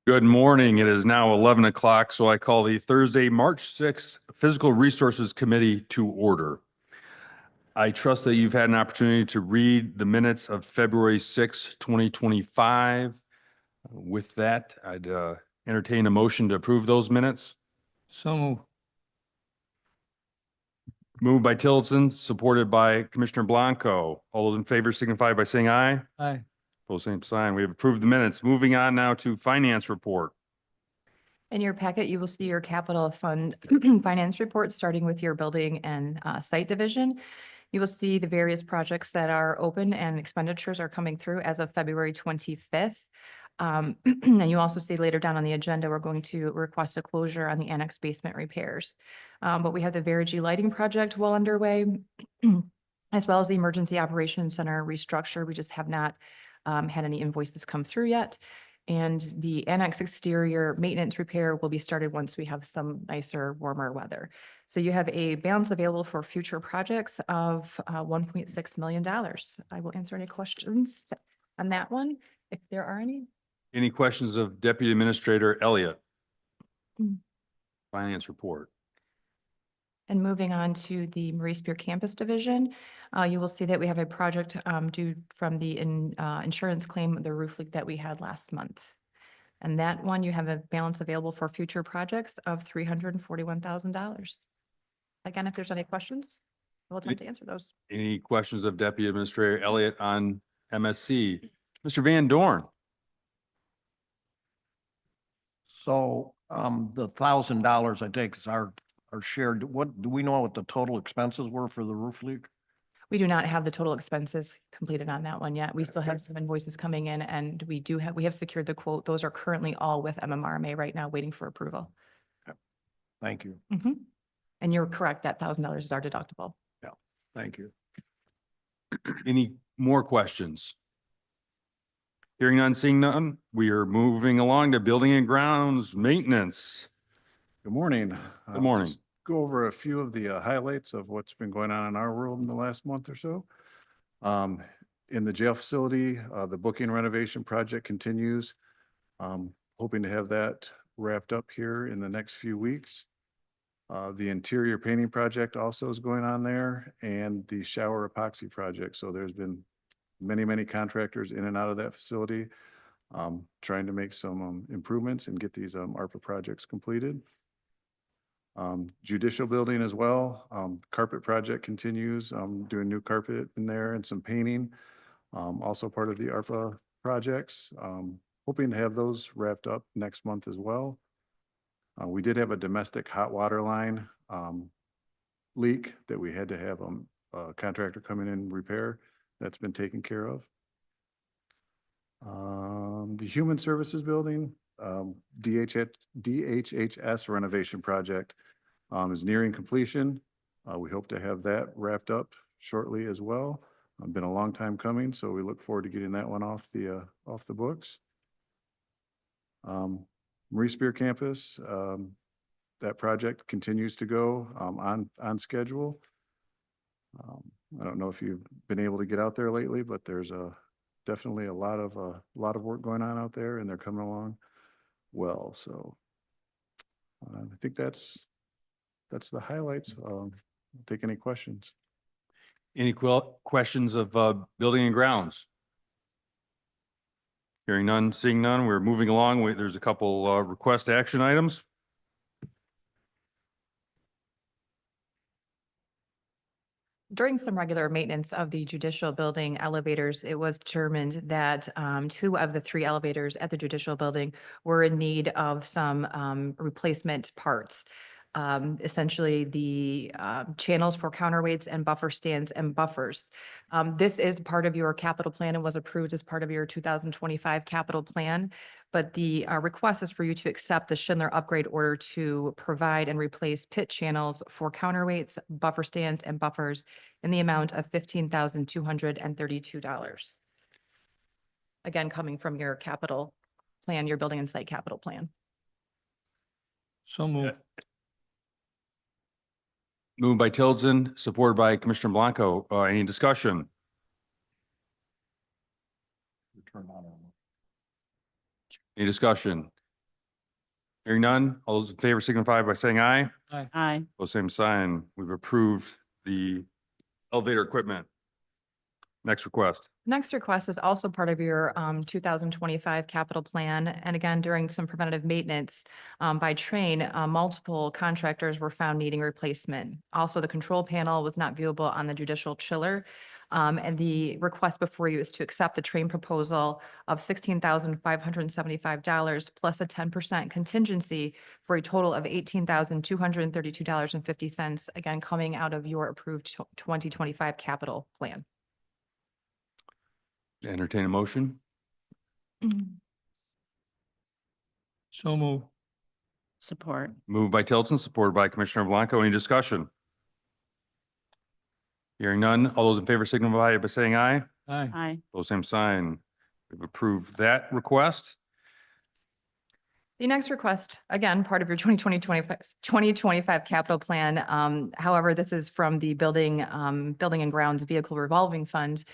Good morning. It is now 11 o'clock, so I call the Thursday, March 6th Physical Resources Committee to order. I trust that you've had an opportunity to read the minutes of February 6, 2025. With that, I'd entertain a motion to approve those minutes. So moved. Moved by Tillotson, supported by Commissioner Blanco. All those in favor signify by saying aye. Aye. Opposed, same sign. We have approved the minutes. Moving on now to finance report. In your packet, you will see your capital fund finance report, starting with your building and site division. You will see the various projects that are open and expenditures are coming through as of February 25th. And you also see later down on the agenda, we're going to request a closure on the annex basement repairs. But we have the Verigy lighting project well underway, as well as the emergency operations center restructure. We just have not had any invoices come through yet. And the annex exterior maintenance repair will be started once we have some nicer, warmer weather. So you have a balance available for future projects of $1.6 million. I will answer any questions on that one, if there are any. Any questions of Deputy Administrator Elliott? Finance report. And moving on to the Marie Spear Campus Division, you will see that we have a project due from the insurance claim, the roof leak that we had last month. And that one, you have a balance available for future projects of $341,000. Again, if there's any questions, we'll attempt to answer those. Any questions of Deputy Administrator Elliott on MSC? Mr. Van Dorn. So the $1,000 I take is our share. What do we know what the total expenses were for the roof leak? We do not have the total expenses completed on that one yet. We still have some invoices coming in, and we have secured the quote. Those are currently all with MMRMA right now, waiting for approval. Thank you. And you're correct, that $1,000 is our deductible. Yeah, thank you. Any more questions? Hearing none, seeing none, we are moving along to building and grounds maintenance. Good morning. Good morning. Just go over a few of the highlights of what's been going on in our world in the last month or so. In the jail facility, the booking renovation project continues. Hoping to have that wrapped up here in the next few weeks. The interior painting project also is going on there, and the shower epoxy project. So there's been many contractors in and out of that facility, trying to make some improvements and get these ARPA projects completed. Judicial building as well. Carpet project continues. Doing new carpet in there and some painting. Also part of the ARPA projects. Hoping to have those wrapped up next month as well. We did have a domestic hot water line leak that we had to have a contractor come in and repair. That's been taken care of. The human services building, DHHS renovation project is nearing completion. We hope to have that wrapped up shortly as well. Been a long time coming, so we look forward to getting that one off the books. Marie Spear campus, that project continues to go on schedule. I don't know if you've been able to get out there lately, but there's definitely a lot of work going on out there, and they're coming along well. So I think that's the highlights. Take any questions. Any questions of building and grounds? Hearing none, seeing none, we're moving along. There's a couple request action items. During some regular maintenance of the judicial building elevators, it was determined that 2 of the 3 elevators at the judicial building were in need of some replacement parts. Essentially the channels for counterweights and buffer stands and buffers. This is part of your capital plan and was approved as part of your 2025 capital plan. But the request is for you to accept the Schindler upgrade order to provide and replace pit channels for counterweights, buffer stands, and buffers in the amount of $15,232. Again, coming from your capital plan, your building and site capital plan. So moved. Moved by Tillotson, supported by Commissioner Blanco. Any discussion? Any discussion? Hearing none, all those in favor signify by saying aye. Aye. Pose same sign. We've approved the elevator equipment. Next request. Next request is also part of your 2025 capital plan. And again, during some preventative maintenance by train, multiple contractors were found needing replacement. Also, the control panel was not viewable on the judicial chiller. And the request before you is to accept the train proposal of $16,575 plus a 10% contingency for a total of $18,232.50, again, coming out of your approved 2025 capital plan. Entertain a motion. So move. Support. Moved by Tilton, supported by Commissioner Blanco. Any discussion? Hearing none, all those in favor signify by saying aye. Aye. Aye. Pose same sign. We've approved that request. The next request, again, part of your 2025 capital plan. However, this is from the Building and Grounds Vehicle Revolving Fund,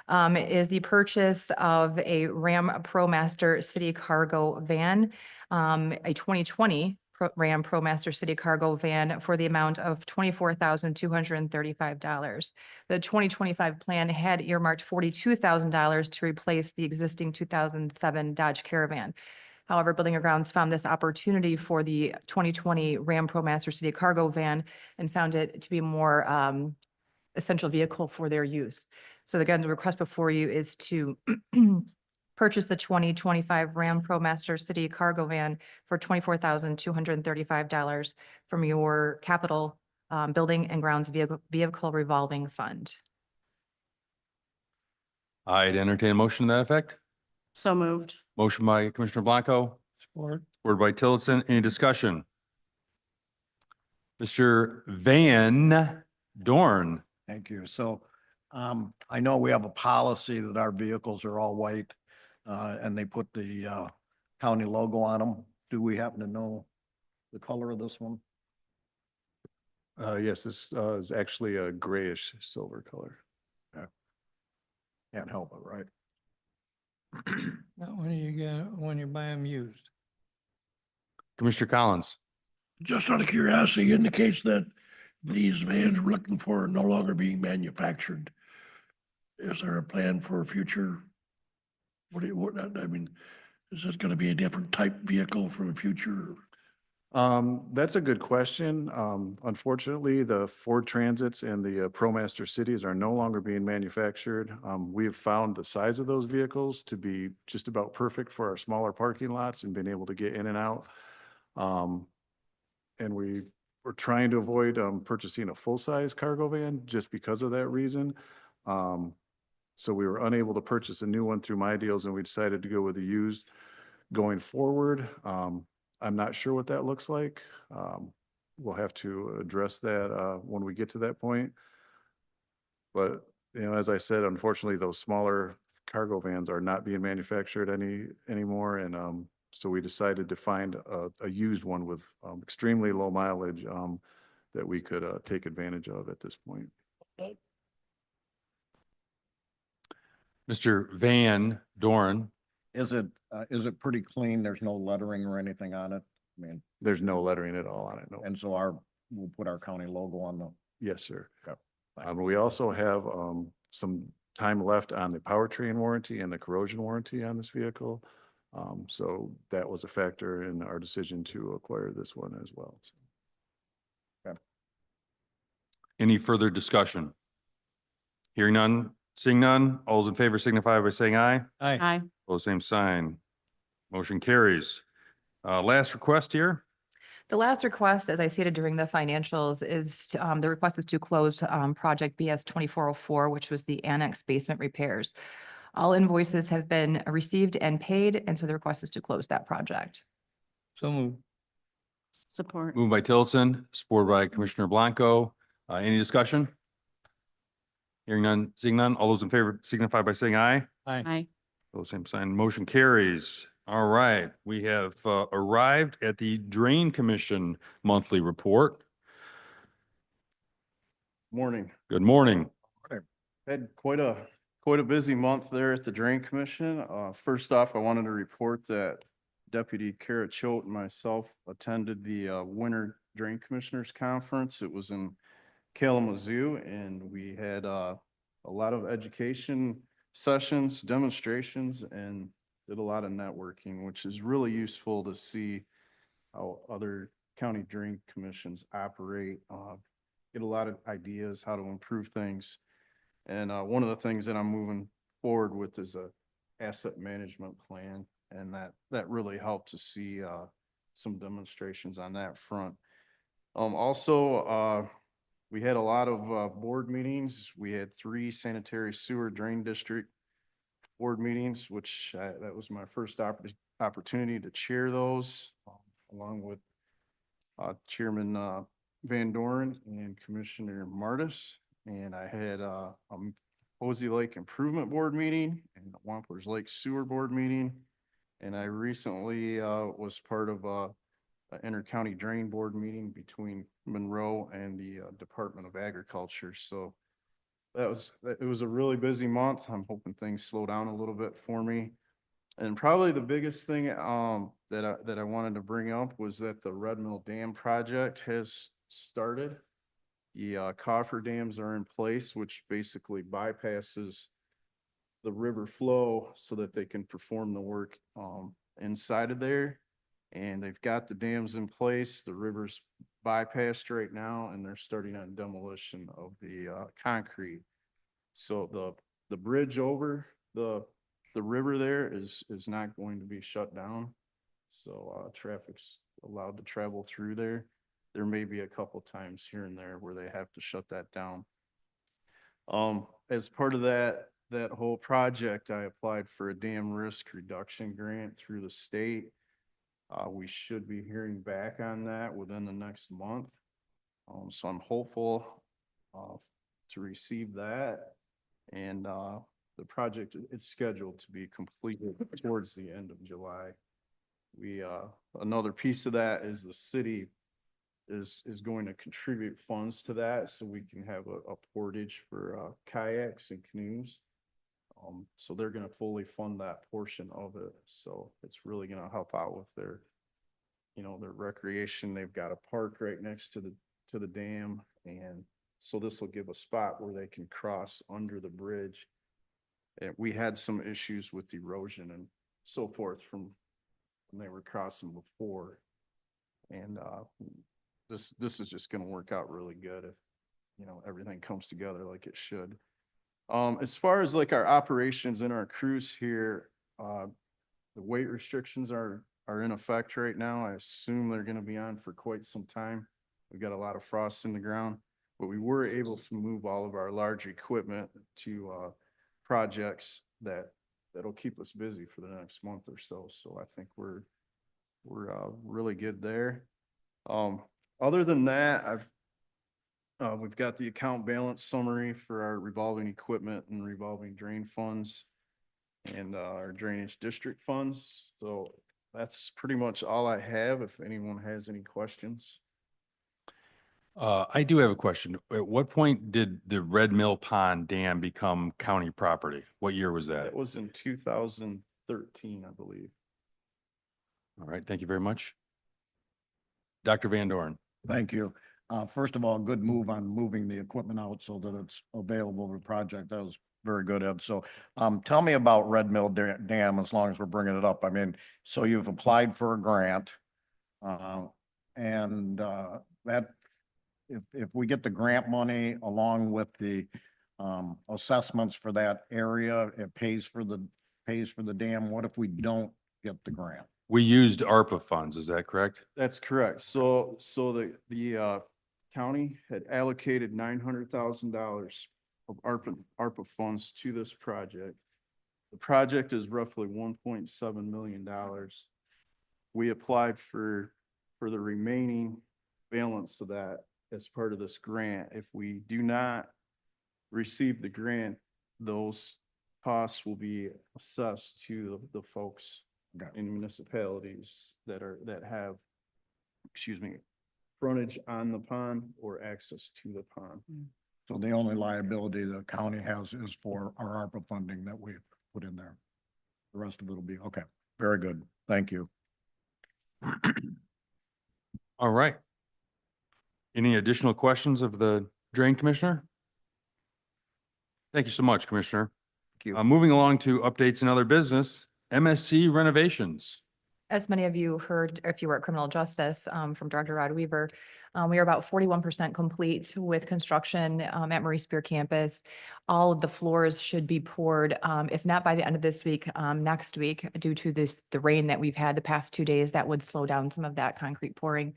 is the purchase of a Ram ProMaster City Cargo Van, a 2020 Ram ProMaster City Cargo Van for the amount of $24,235. The 2025 plan had earmarked $42,000 to replace the existing 2007 Dodge Caravan. However, Building and Grounds found this opportunity for the 2020 Ram ProMaster City Cargo Van and found it to be a more essential vehicle for their use. So again, the request before you is to purchase the 2025 Ram ProMaster City Cargo Van for $24,235 from your capital Building and Grounds Vehicle Revolving Fund. I'd entertain a motion to that effect. So moved. Motion by Commissioner Blanco, Support. supported by Tillotson. Any discussion? Mr. Van Dorn. Thank you. So I know we have a policy that our vehicles are all white and they put the county logo on them. Do we happen to know the color of this one? Yes, this is actually a grayish silver color. Can't help it, right? When you get, when you buy them used. Commissioner Collins. Just out of curiosity, indicates that these vans we're looking for are no longer being manufactured. Is there a plan for future? I mean, is this gonna be a different type vehicle for the future? That's a good question. Unfortunately, the Ford Transits and the ProMaster Cities are no longer being manufactured. We have found the size of those vehicles to be just about perfect for our smaller parking lots and being able to get in and out. And we were trying to avoid purchasing a full-size cargo van just because of that reason. So we were unable to purchase a new one through My Deals, and we decided to go with a used going forward. I'm not sure what that looks like. We'll have to address that when we get to that point. But, you know, as I said, unfortunately, those smaller cargo vans are not being manufactured anymore. And so we decided to find a used one with extremely low mileage that we could take advantage of at this point. Mr. Van Dorn. Is it pretty clean? There's no lettering or anything on it? I mean, There's no lettering at all on it, no. and so we'll put our county logo on the. Yes, sir. Yep. We also have some time left on the powertrain warranty and the corrosion warranty on this vehicle. So that was a factor in our decision to acquire this one as well. Any further discussion? Hearing none, seeing none, all those in favor signify by saying aye. Aye. Aye. Pose same sign. Motion carries. Last request here. The last request, as I stated during the financials, is the request is to close project BS 2404, which was the annex basement repairs. All invoices have been received and paid, and so the request is to close that project. So move. Support. Moved by Tillotson, supported by Commissioner Blanco. Any discussion? Hearing none, seeing none, all those in favor signify by saying aye. Aye. Aye. Those same sign, motion carries. All right, we have arrived at the Drain Commission monthly report. Morning. Good morning. Had quite a busy month there at the Drain Commission. First off, I wanted to report that Deputy Kara Choate and myself attended the Winter Drain Commissioners Conference. It was in Kalamazoo, and we had a lot of education sessions, demonstrations, and did a lot of networking, which is really useful to see how other county drain commissions operate, get a lot of ideas how to improve things. And one of the things that I'm moving forward with is a asset management plan, and that really helped to see some demonstrations on that front. Also, we had a lot of board meetings. We had 3 sanitary sewer drain district board meetings, which that was my first opportunity to chair those, along with Chairman Van Doren and Commissioner Martis. And I had a Posey Lake Improvement Board meeting and Wampler's Lake Sewer Board meeting. And I recently was part of an inter-county drain board meeting between Monroe and the Department of Agriculture. So it was a really busy month. I'm hoping things slow down a little bit for me. And probably the biggest thing that I wanted to bring up was that the Red Mill Dam project has started. The coffer dams are in place, which basically bypasses the river flow so that they can perform the work inside of there. And they've got the dams in place. The river's bypassed right now, and they're starting on demolition of the concrete. So the bridge over the river there is not going to be shut down. So traffic's allowed to travel through there. There may be a couple times here and there where they have to shut that down. As part of that whole project, I applied for a dam risk reduction grant through the state. We should be hearing back on that within the next month. So I'm hopeful to receive that. And the project is scheduled to be completed towards the end of July. Another piece of that is the city is going to contribute funds to that so we can have a portage for kayaks and canoes. So they're going to fully fund that portion of it. So it's really going to help out with their recreation. They've got a park right next to the dam, and so this will give a spot where they can cross under the bridge. And we had some issues with erosion and so forth from when they were crossing before. And this is just going to work out really good if everything comes together like it should. As far as like our operations and our crews here, the weight restrictions are in effect right now. I assume they're going to be on for quite some time. We've got a lot of frost in the ground, but we were able to move all of our large equipment to projects that'll keep us busy for the next month or so. So I think we're really good there. Other than that, we've got the account balance summary for our revolving equipment and revolving drain funds and our drainage district funds. So that's pretty much all I have. If anyone has any questions. I do have a question. At what point did the Red Mill Pond Dam become county property? What year was that? That was in 2013, I believe. All right, thank you very much. Dr. Van Doren. Thank you. First of all, good move on moving the equipment out so that it's available for the project. That was very good, Ed. So tell me about Red Mill Dam as long as we're bringing it up. I mean, so you've applied for a grant and that if we get the grant money along with the assessments for that area, it pays for the dam. What if we don't get the grant? We used ARPA funds, is that correct? That's correct. So the county had allocated $900,000 of ARPA funds to this project. The project is roughly $1.7 million. We applied for the remaining balance of that as part of this grant. If we do not receive the grant, those costs will be assessed to the folks in municipalities that have, frontage on the pond or access to the pond. So the only liability the county has is for our ARPA funding that we put in there. The rest of it will be, okay, very good. Thank you. All right. Any additional questions of the Drain Commissioner? Thank you so much, Commissioner. Thank you. Moving along to updates and other business, MSC renovations. As many of you heard, if you were at criminal justice, from Director Rod Weaver, we are about 41% complete with construction, at Marie Spear campus. All of the floors should be poured, if not by the end of this week, next week, due to the rain that we've had the past 2 days, that would slow down some of that concrete pouring.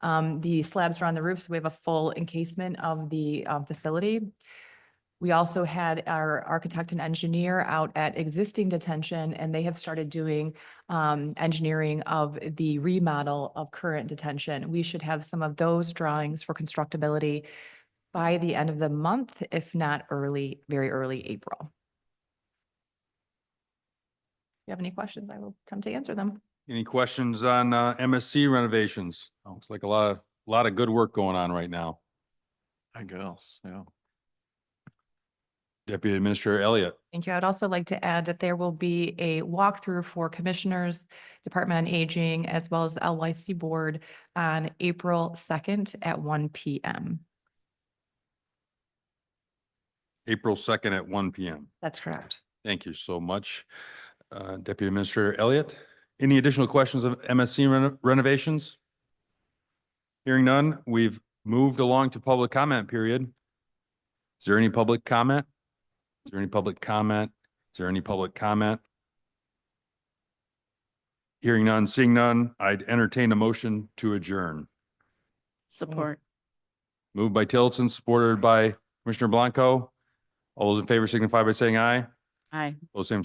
The slabs are on the roof, so we have a full encasement of the, facility. We also had our architect and engineer out at existing detention, and they have started doing engineering of the remodel of current detention. We should have some of those drawings for constructability by the end of the month, if not very early April. If you have any questions, I will attempt to answer them. Any questions on MSC renovations? Looks like a lot of good work going on right now. I guess, yeah. Deputy Administrator Elliott. Thank you. I'd also like to add that there will be a walkthrough for Commissioners, Department on Aging, as well as the LYC Board on April 2nd at 1 p.m. April 2nd at 1 p.m. That's correct. Thank you so much, Deputy Administrator Elliott. Any additional questions of MSC renovations? Hearing none, we've moved along to public comment period. Is there any public comment? Is there any public comment? Is there any public comment? Hearing none, seeing none, I'd entertain a motion to adjourn. Support. Moved by Tillotson, supported by Commissioner Blanco. All those in favor signify by saying aye. Aye. Those same